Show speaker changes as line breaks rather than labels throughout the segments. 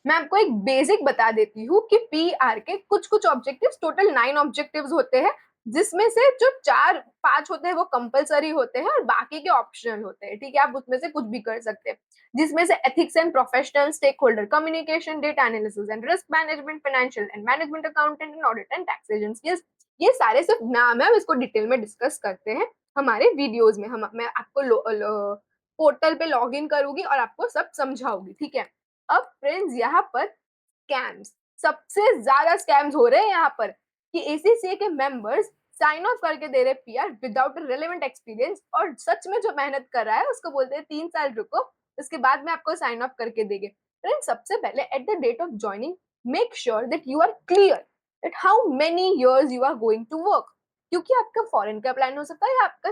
मैं आपको एक बेसिक बता देती हूँ कि पीआर के कुछ कुछ ऑब्जेक्टिव्स, टोटल 9 ऑब्जेक्टिव्स होते हैं, जिसमें से जो 4-5 होते हैं वो कंपलसरी होते हैं और बाकी के ऑप्शनल होते हैं। ठीक है, आप उसमें से कुछ भी कर सकते हैं, जिसमें से ethics and professional, stakeholder communication, data analysis and risk management, financial and management accountant and audit and taxation skills. ये सारे सिर्फ नाम है, हम इसको डिटेल में डिस्कस करते हैं हमारे वीडियोज में। मैं आपको पोर्टल पे लॉग इन करूंगी और आपको सब समझाऊंगी। ठीक है, अब फ्रेंड्स यहाँ पर स्कैम्स, सबसे ज्यादा स्कैम्स हो रहे हैं यहाँ पर कि एसीसीए के मेंबर्स साइन ऑफ करके दे रहे पीआर विदाउट रेलेवेंट एक्सपीरियंस, और सच में जो मेहनत कर रहा है उसको बोलते हैं 3 साल रुको, उसके बाद में आपको साइन ऑफ करके देंगे। फ्रेंड्स, सबसे पहले at the date of joining make sure that you are clear that how many years you are going to work, क्योंकि आपका फॉरेन का प्लान हो सकता है या आपका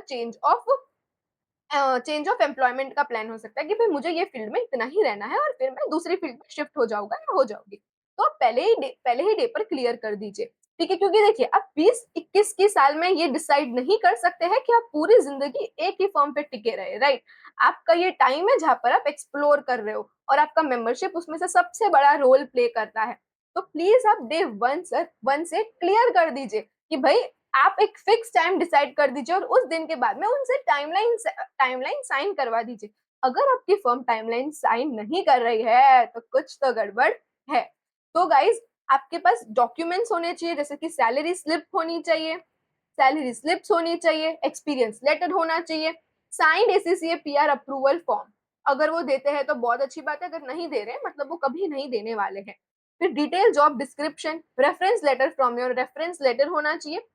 चेंज ऑफ एम्प्लॉयमेंट का प्लान हो सकता है कि भाई मुझे ये फील्ड में इतना ही रहना है और फिर मैं दूसरी फील्ड में शिफ्ट हो जाऊंगा या हो जाऊंगी। तो आप पहले ही डे पर क्लियर कर दीजिए। ठीक है, क्योंकि देखिए आप 20-21 की साल में ये डिसाइड नहीं कर सकते हैं कि आप पूरी जिंदगी एक ही फर्म पे टिके रहे, राइट। आपका ये टाइम है जहां पर आप एक्सप्लोर कर रहे हो और आपका मेंबरशिप उसमें से सबसे बड़ा रोल प्ले करता है। तो प्लीज आप डे वन से क्लियर कर दीजिए कि भाई आप एक फिक्स टाइम डिसाइड कर दीजिए और उस दिन के बाद में उनसे टाइमलाइन साइन करवा दीजिए। अगर आपकी फर्म टाइमलाइन साइन नहीं कर रही है तो कुछ तो गड़बड़ है। तो गाइज, आपके पास डॉक्यूमेंट्स होने चाहिए, जैसे कि सैलरी स्लिप होनी चाहिए, सैलरी स्लिप्स होनी चाहिए, एक्सपीरियंस लेटर होना चाहिए, signed ACCA PR approval form. अगर वो देते हैं तो बहुत अच्छी बात है, अगर नहीं दे रहे मतलब वो कभी नहीं देने वाले हैं। फिर detail job description, reference letter from your reference letter होना चाहिए,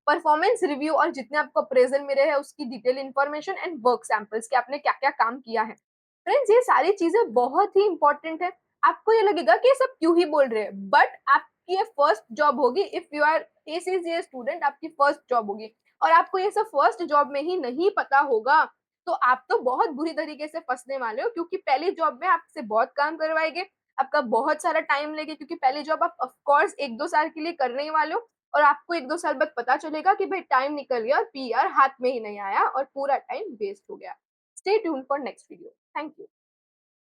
परफॉर्मेंस रिव्यू और जितने आपको अप्रेजल मिले हैं उसकी detail information and work samples कि आपने क्या क्या काम किया है। फ्रेंड्स, ये सारी चीजें बहुत ही इंपॉर्टेंट है। आपको ये लगेगा कि ये सब क्यों ही बोल रहे हैं, बट आपकी ये फर्स्ट जॉब होगी। If you are ACCA student, आपकी फर्स्ट जॉब होगी और आपको ये सब फर्स्ट जॉब में ही नहीं पता होगा तो आप तो बहुत बुरी तरीके से फंसने वाले हो, क्योंकि पहली जॉब में आपसे बहुत काम करवाएंगे, आपका बहुत सारा टाइम लेगे, क्योंकि पहली जॉब आप ऑफकोर्स 1-2 साल के लिए करने वाले हो और आपको 1-2 साल बाद पता चलेगा कि भाई टाइम निकल गया और पीआर हाथ में ही नहीं आया और पूरा टाइम वेस्ट हो गया। Stay tune for next video. Thank you.